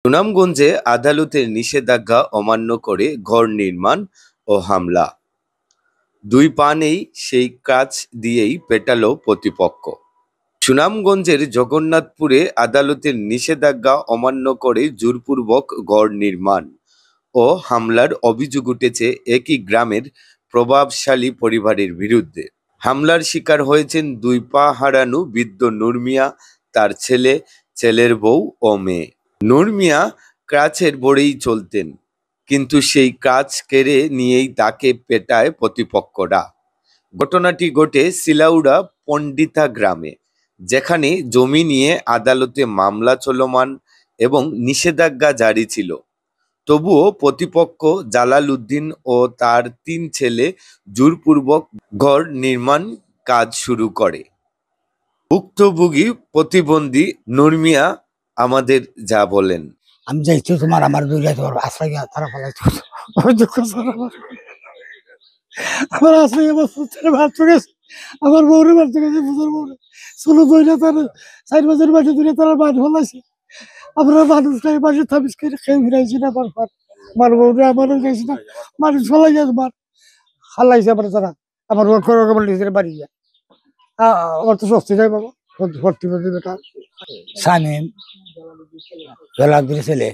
সুনামগঞ্জে আদালতের নিষেধাজ্ঞা অমান্য করে ঘর নির্মাণ ও হামলা। দুই পা নেই, সেই কাজ দিয়েই পেটালো প্রতিপক্ষ। সুনামগঞ্জের জগন্নাথপুরে আদালতের নিষেধাজ্ঞা অমান্য করে জোরপূর্বক ঘর নির্মাণ ও হামলার অভিযোগ উঠেছে একই গ্রামের প্রভাবশালী পরিবারের বিরুদ্ধে। হামলার শিকার হয়েছেন দুই পা হারানো বৃদ্ধ নূর মিয়া, তার ছেলে, ছেলের বউ ও মেয়ে। নূর মিয়া ক্রাচের বড়েই চলতেন, কিন্তু সেই ক্রাচ কেড়ে নিয়েই তাকে পেটায় প্রতিপক্ষরা। ঘটনাটি ঘটে সিলাউড়া পণ্ডিতা গ্রামে, যেখানে জমি নিয়ে আদালতে মামলা চলমান এবং নিষেধাজ্ঞা জারি ছিল। তবুও প্রতিপক্ষ জালাল উদ্দিন ও তার ৩ ছেলে জোরপূর্বক ঘর নির্মাণ কাজ শুরু করে। ভুক্তভোগী প্রতিবন্ধী নূর মিয়া আমাদের যা বলেন। আমি যাইছি তোমার আমার দুই আশ্রয় গিয়া তারা ফেলাইতো আমার আশ্রয় আমার ছেলে বাচ্চা গেছে, আমার বউরে বাচ্চা গেছে, বুঝার বউরে ষোলো দইটা তার 4 বছর বাড়ি ধরে তারা বাড়ি ফেলাইছে। আমরা মানুষ নাই, বাড়ি থামিস করে খেয়ে ফিরাইছি না। আমার বউরে আমারও গেছি না, মানুষ ফেলাই গেছে, মার খালাইছে আমার তারা। আমার বউ করে নিজের বাড়ি যায়, আমার তো স্বস্তি নাই বাবা। ভর্তি করে দিবে তার স্বামী ছেলে,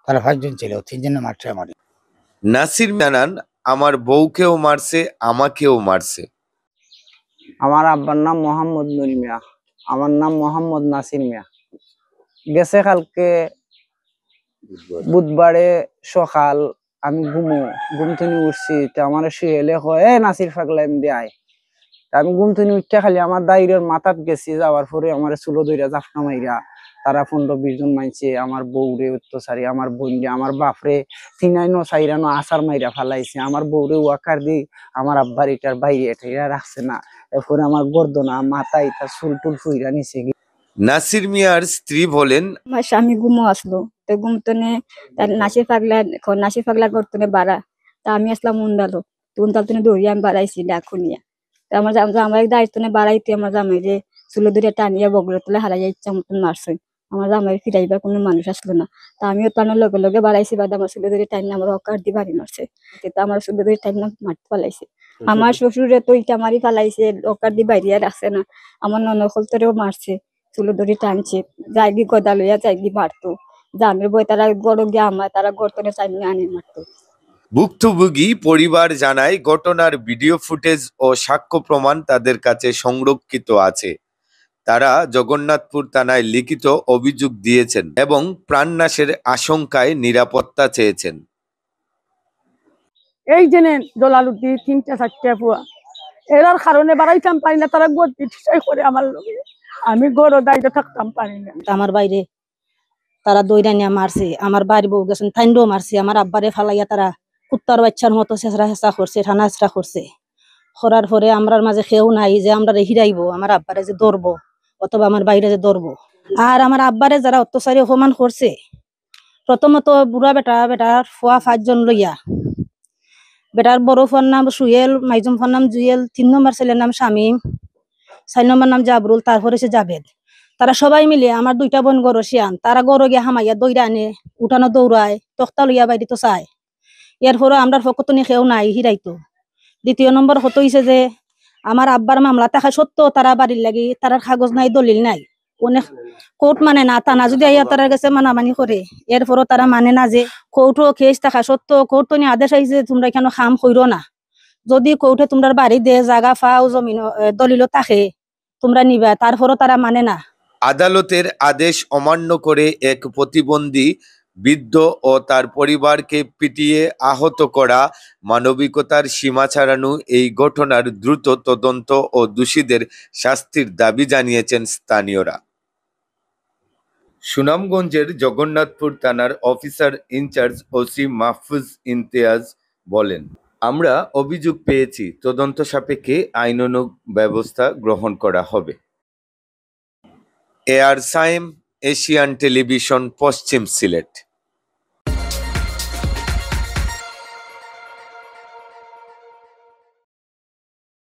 তারা 5 জন ছিল, 3 জনে মারছে আমার। নাসির জানান, আমার বউকেও মারছে, আমাকেও মারছে। আমার আব্বার নাম মোহাম্মদ নূর মিয়া, আমার নাম মোহাম্মদ নাসির মিয়া। গেছে কালকে বুধবারে সকাল আমি ঘুম থেকে উঠছি, তো আমার শুয়েলে হয় নাসির ফাগলাম দেয়। আমি ঘুম থেকে উঠতে খালি আমার দাইরের মাথাত গেছি, যাওয়ার পরে আমার চুলো দইরা জাফনা মাইরা তারা 15-20 জন মাইছে আমার বউরে অত্যাচারী, আমার বোনরে, আমার বাপরে 3 আসার মাইরা ফালাইছে। আমার বউরে ওয়াকার দি আমার আব্বার এটার বাইরে এটা রাখছে না। এরপরে আমার গর্দনা মাথা এটা চুল টুল ফুইরা নিছে। নাসির মিয়ার স্ত্রী বলেন, আমার স্বামী ঘুমো আসলো, তো ঘুমতনে নাসি পাগলা করতনে বাড়া, তা আমি আসলাম উন্দালো, তো উন্দালতনে দৌড়িয়ে আমি বাড়াইছি ডাকুনিয়া। তো আমার দায়িত্ব বাড়াইতে আমার জামাই যে চুলো দূরে টানিয়া বগলে তুলে হারাইয়া ইচ্ছা মতন মারছে। আমার জামাই ফিরাইবার কোনো মানুষ আসলো না, তা আমিও টানোর লগে লগে বাড়াইছি, বাদ আমার চুলো দূরে টাইনে আমার অকার দিয়ে বাড়ি মারছে। তো আমার চুলো দূরে টাইনে মারতে পালাইছে। আমার শ্বশুরে তো ইটা মারি ফালাইছে, অকার দিয়ে বাইরিয়া রাখছে না। আমার ননখলতরেও মারছে, চুলো দড়ি টানছে, যাইগি গদা লইয়া যাইগি মারতো। জানের বই তারা গড় গিয়া আমার তারা গর্তনে চাইনি আনি মারতো। ভুক্তভোগী পরিবার জানায়, ঘটনার ভিডিও ফুটেজ ও সাক্ষ্য প্রমাণ তাদের কাছে সংরক্ষিত আছে। তারা জগন্নাথপুর থানায় লিখিত অভিযোগ দিয়েছেন এবং প্রাণনাশের আশঙ্কায় নিরাপত্তা চেয়েছেন। এই জেনে জলালুদ্দি 3-4 পুয়া এরার কারণে বাড়াইতাম পারি না, তারা গড় পিঠাই করে আমার লগে, আমি গড় দায়িত্ব থাকতাম পারি না। আমার বাইরে তারা দইরা নিয়ে মারছে, আমার বাড়ি বউ গেছেন থাইন্ডও মারছে, আমার আব্বারে ফালাইয়া তারা কুত্তার বাচ্চার মতো চেঁচড়া হেঁচা করছে, ঠানা হেঁচড়া করছে। করার পরে আমরার মাঝে কেউ নাই যে আমরা হিরাইবো, আমার আব্বারে যে ধরবো অথবা আমার বাইরে যে ধরবো। আর আমার আব্বারে যারা অত্যাচারী অপমান করছে, প্রথমত বুড়া বেটার ফুয়া 5 জন লইয়া, বেটার বড় ফুয়ার নাম সুয়েল, মাইজুম ফুয়ার নাম জুয়েল, 3 নম্বর ছেলের নাম শামীম, 4 নম্বর নাম জাবরুল, তারপরে সে জাভেদ। তারা সবাই মিলে আমার 2টা বোন গরো শিয়ান, তারা গরো গিয়া হামাইয়া দইরা আনে, উঠানো দৌড়ায়, তক্তা লইয়া বাইরে তো চায়। এরপরে আমরা পক্ষ নিয়ে কেউ নাই হিরাইতো। 2 নম্বর হতো হইছে যে আমার আব্বার মামলা থাকা সত্ত্বেও তারা বাড়ির লাগি তারার কাগজ নাই, দলিল নাই, অনেক কোর্ট মানে না, থানা যদি আইয়া তারা গেছে মানামানি করে, এরপরও তারা মানে না যে কোর্টও কেস থাকা সত্ত্বেও কোর্ট নিয়ে আদেশ আইছে তোমরা এখানে খাম কইরো না, যদি কোর্টে তোমরা বাড়ি দে জায়গা ফাও জমিন দলিল থাকে তোমরা নিবা, তারপরও তারা মানে না। আদালতের আদেশ অমান্য করে এক প্রতিবন্ধী বৃদ্ধ ও তার পরিবারকে পিটিয়ে আহত করা মানবিকতার সীমা ছাড়ানো এই ঘটনার দ্রুত তদন্ত ও দোষীদের শাস্তির দাবি জানিয়েছেন স্থানীয়রা। সুনামগঞ্জের জগন্নাথপুর থানার officer incharge OC Mahfuz Imtiaz বলেন, আমরা অভিযোগ পেয়েছি, তদন্ত সাপেক্ষে আইনানুগ ব্যবস্থা গ্রহণ করা হবে। এআর সাইম, এশিয়ান টেলিভিশন, পশ্চিম সিলেট।